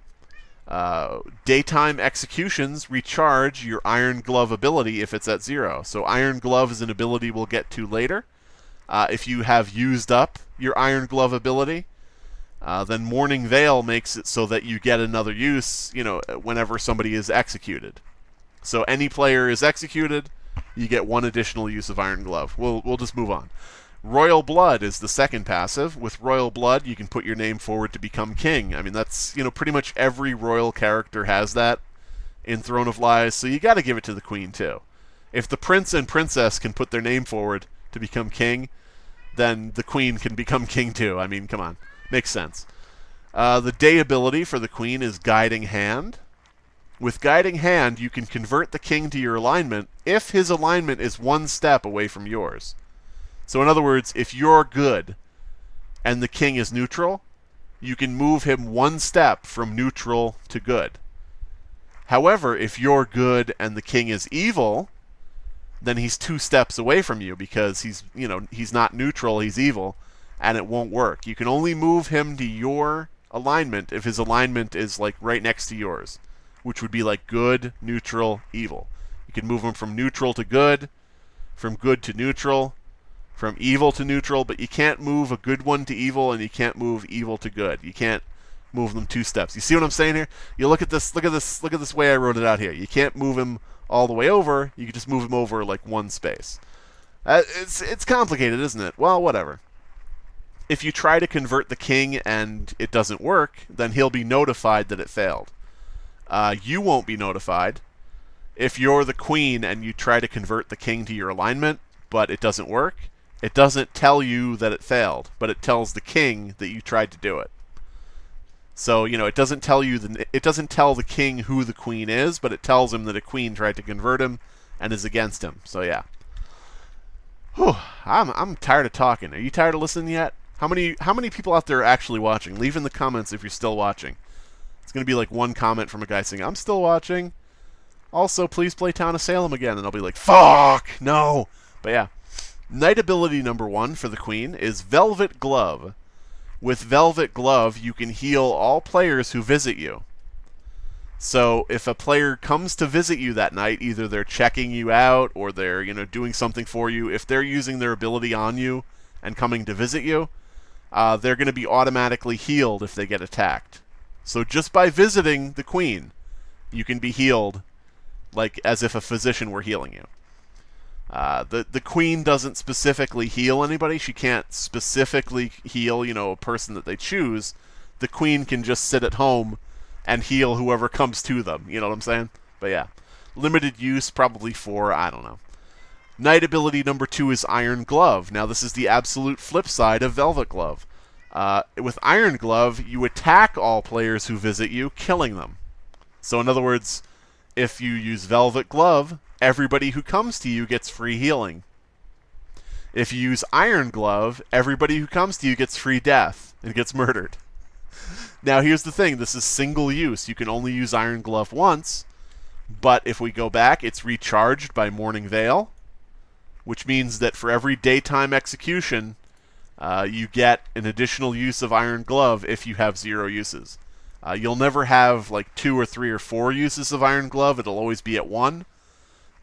Daytime executions recharge your Iron Glove ability if it's at 0. So Iron Glove is an ability we'll get to later. If you have used up your Iron Glove ability, then Morning Veil makes it so that you get another use, whenever somebody is executed. So any player is executed, you get 1 additional use of Iron Glove. We'll just move on. Royal Blood is the second passive. With Royal Blood, you can put your name forward to become king. I mean, that's, pretty much every royal character has that in Throne of Lies, so you got to give it to the Queen, too. If the prince and princess can put their name forward to become king, then the Queen can become king, too. I mean, come on. Makes sense. The day ability for the Queen is Guiding Hand. With Guiding Hand, you can convert the king to your alignment if his alignment is 1 step away from yours. So in other words, if you're good and the king is neutral, you can move him 1 step from neutral to good. However, if you're good and the king is evil, then he's 2 steps away from you because he's not neutral, he's evil, and it won't work. You can only move him to your alignment if his alignment is like right next to yours, which would be like good, neutral, evil. You can move them from neutral to good, from good to neutral, from evil to neutral, but you can't move a good one to evil, and you can't move evil to good. You can't move them 2 steps. You see what I'm saying here? You look at this. Look at this. Look at this way I wrote it out here. You can't move him all the way over. You can just move him over like 1 space. It's complicated, isn't it? Well, whatever. If you try to convert the king and it doesn't work, then he'll be notified that it failed. You won't be notified. If you're the queen and you try to convert the king to your alignment, but it doesn't work, it doesn't tell you that it failed, but it tells the king that you tried to do it. So, it doesn't tell it doesn't tell the king who the queen is, but it tells him that a queen tried to convert him and is against him. So yeah. Whew, I'm tired of talking. Are you tired of listening yet? How many people out there are actually watching? Leave in the comments if you're still watching. It's going to be like 1 comment from a guy saying, "I'm still watching. Also, please play Town of Salem again." And I'll be like, "Fuck, no." But yeah. Knight ability number 1 for the queen is Velvet Glove. With Velvet Glove, you can heal all players who visit you. So if a player comes to visit you that night, either they're checking you out or they're, doing something for you, if they're using their ability on you and coming to visit you, they're going to be automatically healed if they get attacked. So just by visiting the queen, you can be healed like as if a physician were healing you. The queen doesn't specifically heal anybody. She can't specifically heal, a person that they choose. The queen can just sit at home and heal whoever comes to them. You know what I'm saying? But yeah. Limited use probably for, I don't know. Knight ability number 2 is Iron Glove. Now this is the absolute flip side of Velvet Glove. With Iron Glove, you attack all players who visit you, killing them. So in other words, if you use Velvet Glove, everybody who comes to you gets free healing. If you use Iron Glove, everybody who comes to you gets free death and gets murdered. Now here's the thing, this is single use. You can only use Iron Glove once, but if we go back, it's recharged by Morning Veil, which means that for every daytime execution, you get an additional use of Iron Glove if you have 0 uses. You'll never have like 2 or 3 or 4 uses of Iron Glove. It'll always be at 1,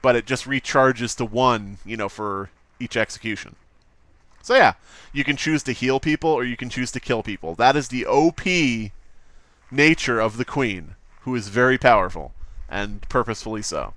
but it just recharges to 1, for each execution. So yeah, you can choose to heal people or you can choose to kill people. That is the OP nature of the queen, who is very powerful, and purposefully so.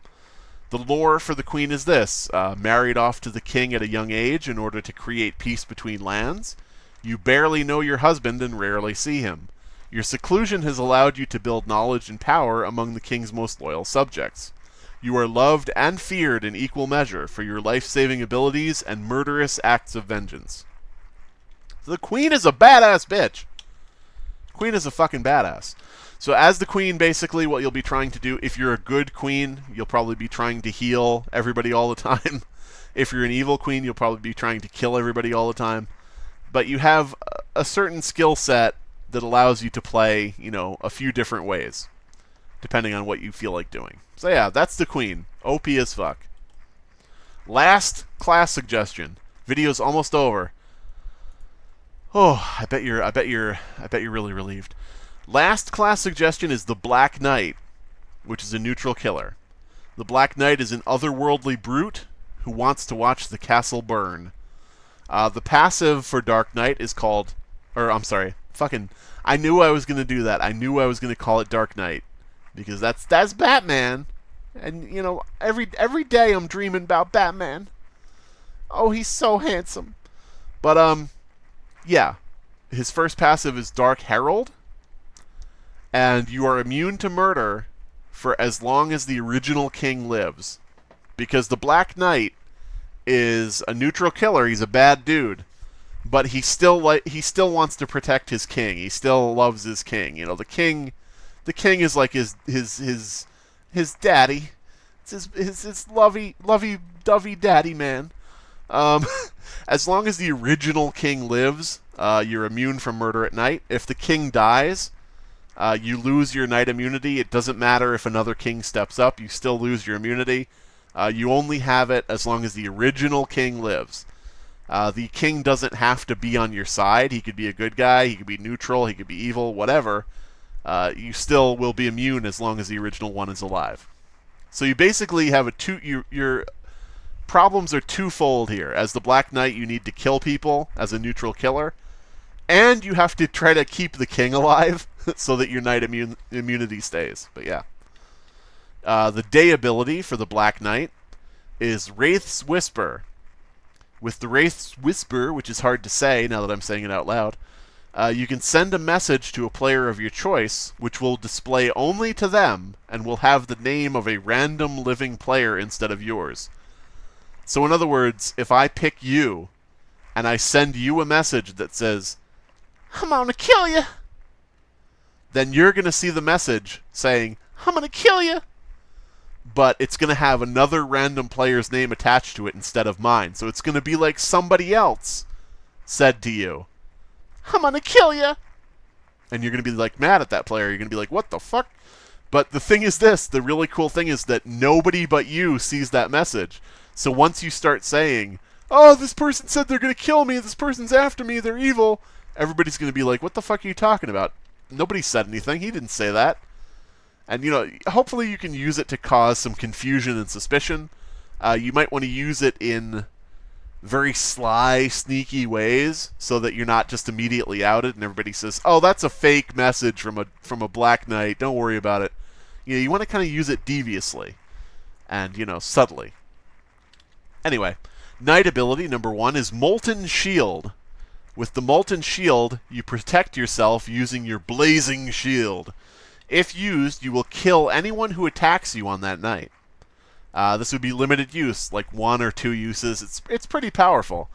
The lore for the queen is this. Married off to the king at a young age in order to create peace between lands. You barely know your husband and rarely see him. Your seclusion has allowed you to build knowledge and power among the king's most loyal subjects. You are loved and feared in equal measure for your life-saving abilities and murderous acts of vengeance. So the queen is a badass bitch. Queen is a fucking badass. So as the queen, basically, what you'll be trying to do, if you're a good queen, you'll probably be trying to heal everybody all the time. If you're an evil queen, you'll probably be trying to kill everybody all the time. But you have a certain skill set that allows you to play, a few different ways, depending on what you feel like doing. So yeah, that's the queen. OP as fuck. Last class suggestion. Video's almost over. Oh, I bet you're really relieved. Last class suggestion is the Black Knight, which is a neutral killer. The Black Knight is an otherworldly brute who wants to watch the castle burn. The passive for Dark Knight is called, I knew I was going to do that. I knew I was going to call it Dark Knight, because that's Batman. And, every day I'm dreaming about Batman. Oh, he's so handsome. But, yeah. His first passive is Dark Herald. And you are immune to murder for as long as the original king lives. Because the Black Knight is a neutral killer. He's a bad dude. But he still wants to protect his king. He still loves his king. The king is like his daddy. It's his lovey-dovey daddy man. As long as the original king lives, you're immune from murder at night. If the king dies, you lose your knight immunity. It doesn't matter if another king steps up. You still lose your immunity. You only have it as long as the original king lives. The king doesn't have to be on your side. He could be a good guy. He could be neutral. He could be evil. Whatever. You still will be immune as long as the original one is alive. So you basically have your problems are twofold here. As the Black Knight, you need to kill people as a neutral killer. And you have to try to keep the king alive so that your knight immunity stays. But yeah. The day ability for the Black Knight is Wraith's Whisper. With the Wraith's Whisper, which is hard to say now that I'm saying it out loud, you can send a message to a player of your choice, which will display only to them, and will have the name of a random living player instead of yours. So in other words, if I pick you, and I send you a message that says, "I'm gonna kill you," then you're gonna see the message saying, "I'm gonna kill you," but it's going to have another random player's name attached to it instead of mine. So it's going to be like somebody else said to you, "I'm going to kill you." And you're going to be like mad at that player. You're going to be like, "What the fuck?" But the thing is this, the really cool thing is that nobody but you sees that message. So once you start saying, "Oh, this person said they're going to kill me, this person's after me, they're evil," everybody's going to be like, "What the fuck are you talking about? Nobody said anything. He didn't say that." And, hopefully you can use it to cause some confusion and suspicion. You might want to use it in very sly, sneaky ways so that you're not just immediately outed and everybody says, "Oh, that's a fake message from a Black Knight. Don't worry about it." You want to kind of use it deviously and, subtly. Anyway, Knight ability number 1 is Molten Shield. With the Molten Shield, you protect yourself using your Blazing Shield. If used, you will kill anyone who attacks you on that night. This would be limited use, like 1 or 2 uses. It's pretty powerful.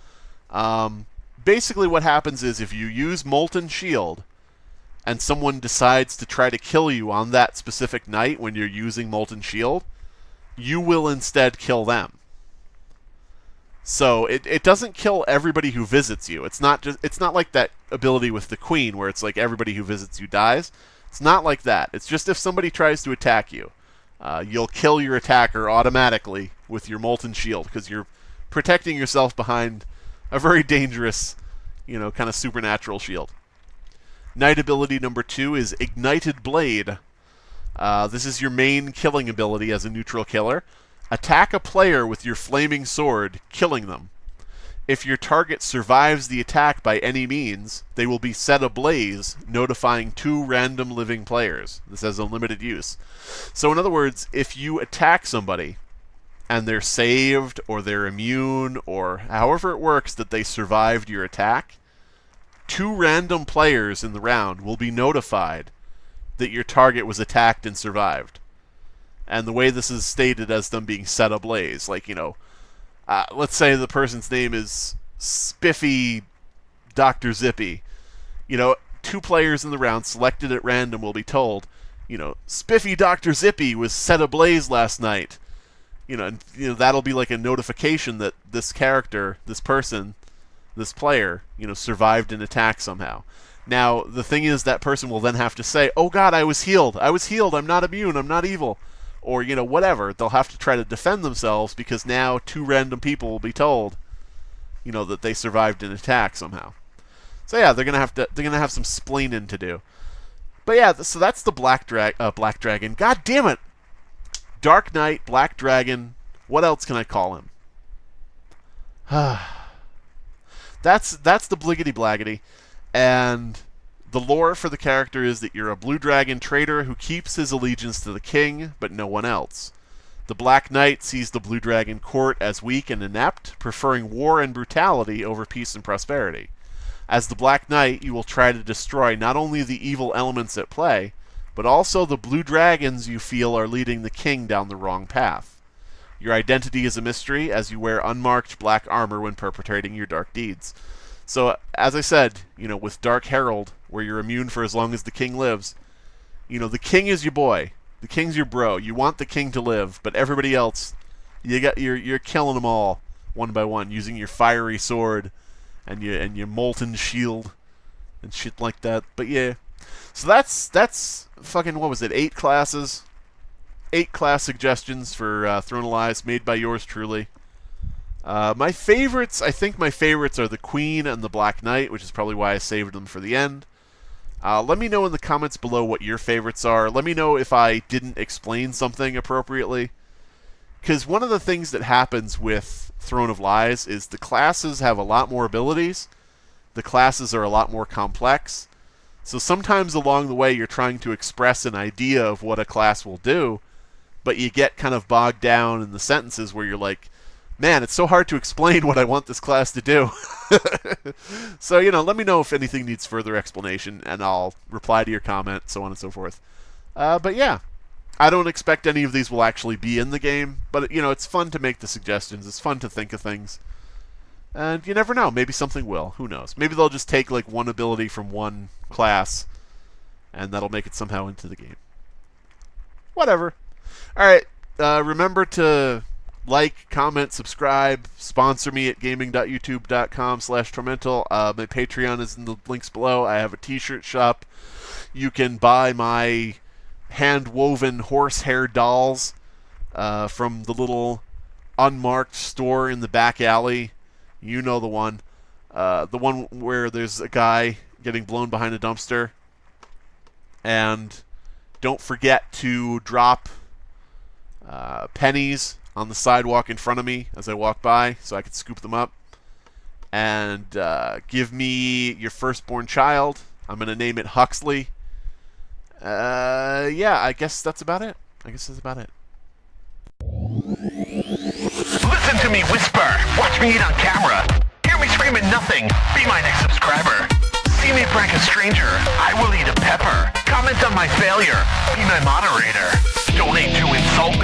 Basically what happens is if you use Molten Shield and someone decides to try to kill you on that specific night when you're using Molten Shield, you will instead kill them. So it doesn't kill everybody who visits you. It's not like that ability with the Queen where it's like everybody who visits you dies. It's not like that. It's just if somebody tries to attack you, you'll kill your attacker automatically with your Molten Shield because you're protecting yourself behind a very dangerous, kind of supernatural shield. Knight ability number 2 is Ignited Blade. This is your main killing ability as a neutral killer. Attack a player with your flaming sword, killing them. If your target survives the attack by any means, they will be set ablaze, notifying 2 random living players. This has unlimited use. So in other words, if you attack somebody and they're saved or they're immune or however it works that they survived your attack, 2 random players in the round will be notified that your target was attacked and survived. And the way this is stated as them being set ablaze, like, let's say the person's name is Spiffy Dr. Zippy. 2 players in the round selected at random will be told, Spiffy Dr. Zippy was set ablaze last night. And that'll be like a notification that this character, this person, this player, survived an attack somehow. Now, the thing is that person will then have to say, "Oh God, I was healed. I was healed. I'm not immune. I'm not evil." Or, whatever. They'll have to try to defend themselves because now 2 random people will be told, that they survived an attack somehow. So yeah, they're gonna have some splaining to do. But yeah, so that's the Black Dragon. God damn it! Dark Knight, Black Dragon. What else can I call him? That's the Bliggity Blaggity. And the lore for the character is that you're a blue dragon traitor who keeps his allegiance to the king, but no one else. The Black Knight sees the blue dragon court as weak and inept, preferring war and brutality over peace and prosperity. As the Black Knight, you will try to destroy not only the evil elements at play, but also the blue dragons you feel are leading the king down the wrong path. Your identity is a mystery, as you wear unmarked black armor when perpetrating your dark deeds. So, as I said, with Dark Herald, where you're immune for as long as the king lives, the king is your boy. The king's your bro. You want the king to live, but everybody else, you're killing them all one by one using your fiery sword and your molten shield and shit like that. But yeah, so that's fucking, what was it? 8 classes, 8 class suggestions for Throne of Lies made by yours truly. My favorites, I think my favorites are the Queen and the Black Knight, which is probably why I saved them for the end. Let me know in the comments below what your favorites are. Let me know if I didn't explain something appropriately. Because one of the things that happens with Throne of Lies is the classes have a lot more abilities, the classes are a lot more complex. So sometimes along the way you're trying to express an idea of what a class will do, but you get kind of bogged down in the sentences where you're like, man, it's so hard to explain what I want this class to do. So, let me know if anything needs further explanation, and I'll reply to your comment, so on and so forth. But yeah, I don't expect any of these will actually be in the game, but, it's fun to make the suggestions. It's fun to think of things. And you never know. Maybe something will. Who knows? Maybe they'll just take, like, one ability from one class, and that'll make it somehow into the game. Whatever. All right. Remember to like, comment, subscribe, sponsor me at gaming.youtube.com/tormental. My Patreon is in the links below. I have a t-shirt shop. You can buy my hand-woven horsehair dolls from the little unmarked store in the back alley. You know the one. The one where there's a guy getting blown behind a dumpster. And don't forget to drop pennies on the sidewalk in front of me as I walk by so I can scoop them up. And give me your firstborn child. I'm going to name it Huxley. Yeah, I guess that's about it. Listen to me whisper. Watch me eat on camera. Hear me screaming nothing. Be my next subscriber. See me prank a stranger. I will eat a pepper. Comment on my failure. Be my moderator. Donate to insult me.